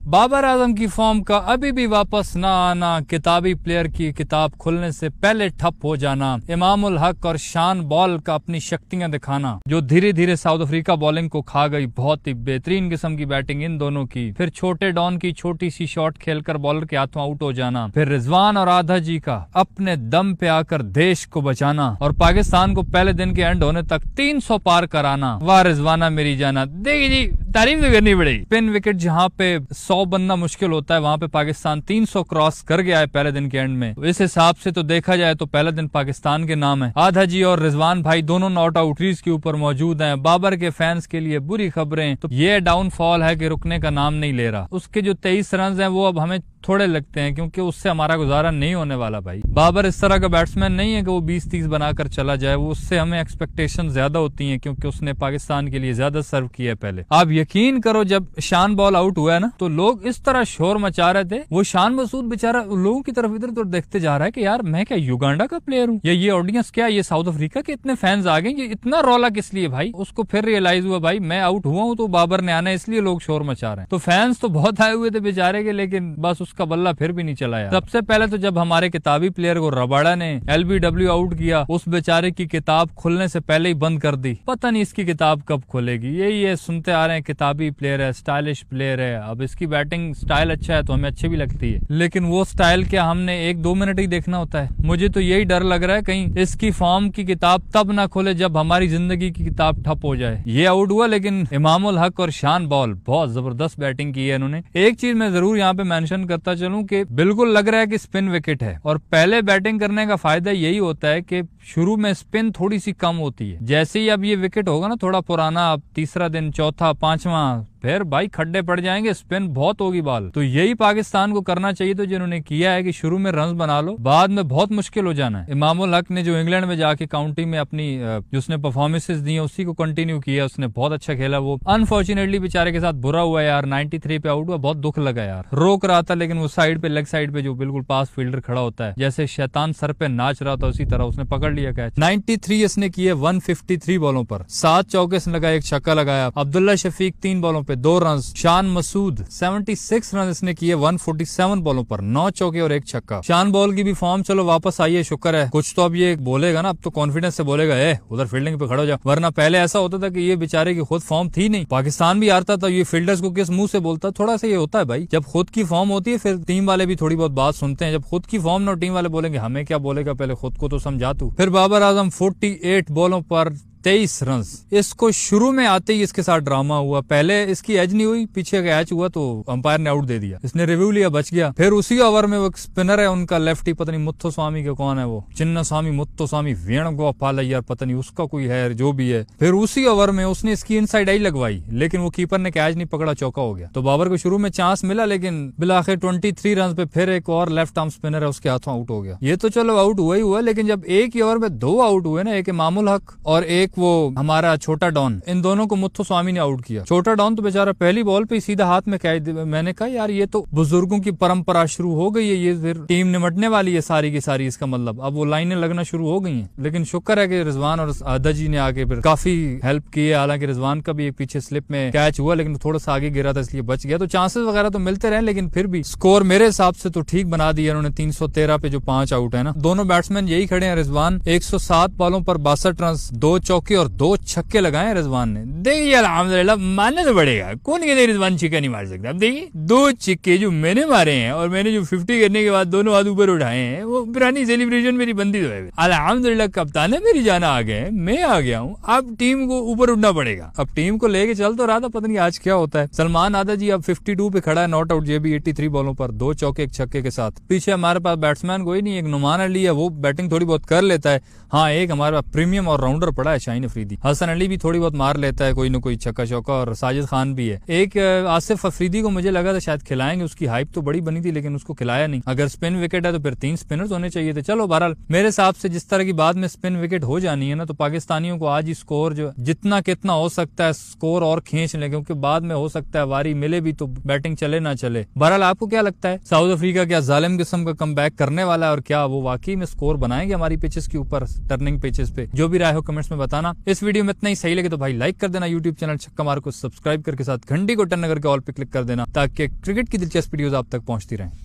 बाबर आजम की फॉर्म का अभी भी वापस ना आना, किताबी प्लेयर की किताब खुलने से पहले ठप हो जाना, इमाम उल हक और शान बॉल का अपनी शक्तियां दिखाना जो धीरे धीरे साउथ अफ्रीका बॉलिंग को खा गई। बहुत ही बेहतरीन किस्म की बैटिंग इन दोनों की। फिर छोटे डॉन की छोटी सी शॉट खेलकर बॉलर के हाथों आउट हो जाना। फिर रिजवान और आधा जी का अपने दम पे आकर देश को बचाना और पाकिस्तान को पहले दिन के एंड होने तक 300 पार कराना। वाह रिजवाना मेरी जाना, देखिए जी तारीफ तो करनी पड़ेगी। पिन विकेट जहाँ पे 100 बनना मुश्किल होता है वहां पे पाकिस्तान 300 क्रॉस कर गया है पहले दिन के एंड में। इस हिसाब से तो देखा जाए तो पहला दिन पाकिस्तान के नाम है। आधा जी और रिजवान भाई दोनों नॉट आउट क्रीज के ऊपर मौजूद हैं। बाबर के फैंस के लिए बुरी खबरें, तो ये डाउनफॉल है कि रुकने का नाम नहीं ले रहा। उसके जो 23 रन है वो अब हमें थोड़े लगते हैं क्योंकि उससे हमारा गुजारा नहीं होने वाला भाई। बाबर इस तरह का बैट्समैन नहीं है कि वो 20-30 बनाकर चला जाए, वो उससे हमें एक्सपेक्टेशन ज्यादा होती हैं क्योंकि उसने पाकिस्तान के लिए ज्यादा सर्व किया है पहले। आप यकीन करो जब शान बॉल आउट हुआ है ना तो लोग इस तरह शोर मचा रहे थे। वो शान मसूद बेचारा लोगों की तरफ इधर उधर देखते जा रहा है कि यार मैं क्या युगांडा का प्लेयर हूँ या ये ऑडियंस क्या, ये साउथ अफ्रीका के इतने फैंस आ गए, ये इतना रौला किस लिए भाई। उसको फिर रियलाइज हुआ भाई मैं आउट हुआ हूँ तो बाबर ने आना है इसलिए लोग शोर मचा रहे हैं। तो फैंस तो बहुत आए हुए थे बेचारे के, लेकिन बस उसका बल्ला फिर भी नहीं चलाया। सबसे पहले तो जब हमारे किताबी प्लेयर को रबाड़ा ने LBW आउट किया, उस बेचारे की किताब खुलने से पहले ही बंद कर दी। पता नहीं इसकी किताब कब खुलेगी। यही है, सुनते आ रहे हैं किताबी प्लेयर है, स्टाइलिश प्लेयर है। अब इसकी बैटिंग स्टाइल अच्छा है तो हमें अच्छी भी लगती है, लेकिन वो स्टाइल क्या हमने 1-2 मिनट ही देखना होता है। मुझे तो यही डर लग रहा है कहीं इसकी फॉर्म की किताब तब ना खुले जब हमारी जिंदगी की किताब ठप हो जाए। ये आउट हुआ लेकिन इमाम उल हक और शान बॉल बहुत जबरदस्त बैटिंग की है इन्होंने। एक चीज मैं जरूर यहाँ पे मेंशन करता चलूं कि बिल्कुल लग रहा है कि स्पिन विकेट है और पहले बैटिंग करने का फायदा यही होता है कि शुरू में स्पिन थोड़ी सी कम होती है। जैसे ही अब ये विकेट होगा ना थोड़ा पुराना, अब तीसरा दिन, चौथा, पांचवा, फिर भाई खड्डे पड़ जाएंगे, स्पिन बहुत होगी बॉल। तो यही पाकिस्तान को करना चाहिए। तो जिन्होंने किया है कि शुरू में रन बना लो, बाद में बहुत मुश्किल हो जाना है। इमाम उल हक ने जो इंग्लैंड में जाके काउंटी में अपनी जो उसने परफॉर्मेंसेस दी है उसी को कंटिन्यू किया, उसने बहुत अच्छा खेला। वो अनफॉर्चुनेटली बेचारे के साथ बुरा हुआ यार, 93 पे आउट हुआ, बहुत दुख लगा यार। रोक रहा था लेकिन वो साइड पे, लेग साइड पे जो बिल्कुल पास फील्डर खड़ा होता है, जैसे शैतान सर पे नाच रहा था उसी तरह उसने पकड़ लिया कैच। 93 इसने किए 153 बॉलों पर, 7 चौके इसने लगाए, 1 छक्का लगाया। अब्दुल्ला शफीक 3 बॉलों पे 2 रन। शान मसूद 76 रन इसने किए 147 बॉलों पर, 9 चौके और 1 छक्का। शान बॉल की भी फॉर्म चलो वापस आई है, शुक्र है। कुछ तो अब ये बोलेगा ना, अब तो कॉन्फिडेंस से बोलेगा उधर फील्डिंग पे खड़ा हो जाओ, वरना पहले ऐसा होता था कि ये बेचारे की खुद फॉर्म थी नहीं, पाकिस्तान भी हारता था, ये फील्डर्स को किस मुंह से बोलता। थोड़ा सा ये होता है भाई, जब खुद की फॉर्म होती है फिर टीम वाले भी थोड़ी बहुत बात सुनते हैं। जब खुद की फॉर्म ना टीम वाले बोलेंगे हमें क्या बोलेगा, पहले खुद को तो समझा तू। फिर बाबर आजम 48 बॉलों पर 23 रन। इसको शुरू में आते ही इसके साथ ड्रामा हुआ। पहले इसकी एज नहीं हुई, पीछे का एच हुआ तो अंपायर ने आउट दे दिया, इसने रिव्यू लिया, बच गया। फिर उसी ओवर में वो स्पिनर है उनका लेफ्टी, पता नहीं मुत्थुस्वामी के कौन है वो, चिन्नास्वामी मुत्थुस्वामी वेणुगोपाल यार, पता नहीं उसका कोई है जो भी है। फिर उसी ओवर में उसने इसकी इनसाइड आई लगवाई लेकिन वो कीपर ने कैच नहीं पकड़ा, चौका हो गया। तो बाबर को शुरू में चांस मिला लेकिन बिलाखिर 23 रन पे फिर एक और लेफ्ट आर्म स्पिनर है उसके हाथों आउट हो गया। ये तो चलो आउट हुआ ही हुआ, लेकिन जब एक ही ओवर में 2 आउट हुए ना, एक इमाम उल हक और एक वो हमारा छोटा डॉन, इन दोनों को मुत्थुस्वामी ने आउट किया। छोटा डॉन तो बेचारा पहली बॉल पे सीधा हाथ में कैच। मैंने कहा यार ये तो बुजुर्गों की परंपरा शुरू हो गई है, ये फिर टीम निमटने वाली है सारी की सारी, इसका मतलब अब वो लाइनें लगना शुरू हो गई हैं। लेकिन शुक्र है कि रिजवान और आदा जी ने आके फिर काफी हेल्प की है। हालांकि रिजवान का भी एक पीछे स्लिप में कैच हुआ लेकिन थोड़ा सा आगे गिरा था इसलिए बच गया। तो चांसेस वगैरह तो मिलते रहे, लेकिन फिर भी स्कोर मेरे हिसाब से तो ठीक बना दिया उन्होंने। 313 पे जो 5 आउट है ना, दोनों बैट्समैन यही खड़े हैं। रिजवान 107 बॉलों पर 62 रन, 2 चौके और 2 छक्के लगाए रिजवान ने। देखिए अल्हम्दुलिल्लाह मानना तो पड़ेगा, कौन कहते रिजवान छिक्का नहीं मार सकता। अब देखिए 2 छिक्के जो मैंने मारे हैं और मैंने जो 50 करने के बाद दोनों हाथ ऊपर उठाए हैं, वो पुरानी सेलिब्रेशन मेरी बंदी तो है। अल्हम्दुलिल्लाह कप्तान है मेरी जाना आ गए, मैं आ गया हूँ। अब टीम को ऊपर उठना पड़ेगा। अब टीम को लेके चल तो रहा था, पता नहीं आज क्या होता है। सलमान आदा जी अब 52 पे खड़ा है, नॉट आउट, ये भी 83 बॉलों पर 2 चौके 1 छक्के के साथ। पीछे हमारे पास बैट्समैन कोई नहीं, एक नुमान अली है, वो बैटिंग थोड़ी बहुत कर लेता है। हाँ, एक हमारे पास प्रीमियम और राउंडर पड़ा है शाहीन अफरीदी। हसन अली भी थोड़ी बहुत मार लेता है कोई ना कोई छक्का चौका, और साजिद खान भी है। एक आसिफ अफरीदी को मुझे लगा था शायद खिलाएंगे, उसकी हाइप तो बड़ी बनी थी लेकिन उसको खिलाया नहीं। अगर स्पिन विकेट है तो फिर 3 स्पिनर्स होने चाहिए थे। चलो बहरहाल मेरे हिसाब से जिस तरह की बाद में स्पिन विकेट हो जानी है ना, तो पाकिस्तानियों को आज ही स्कोर जो जितना कितना हो सकता है स्कोर और खींच ले, क्योंकि बाद में हो सकता है वारी मिले भी तो बैटिंग चले ना चले। बहरहाल आपको क्या लगता है, साउथ अफ्रीका क्या जालिम किस्म का कमबैक करने वाला है और क्या वो वाकई में स्कोर बनाएंगे हमारी पिचेस के ऊपर, टर्निंग पिचेस पे? जो भी राय हो कमेंट्स में बताना। जाना। इस वीडियो में इतना ही। सही लगे तो भाई लाइक कर देना, यूट्यूब चैनल छक्का मार को सब्सक्राइब करके साथ घंटी को टर्न करके ऑल पे क्लिक कर देना ताकि क्रिकेट की दिलचस्प वीडियोस आप तक पहुंचती रहें।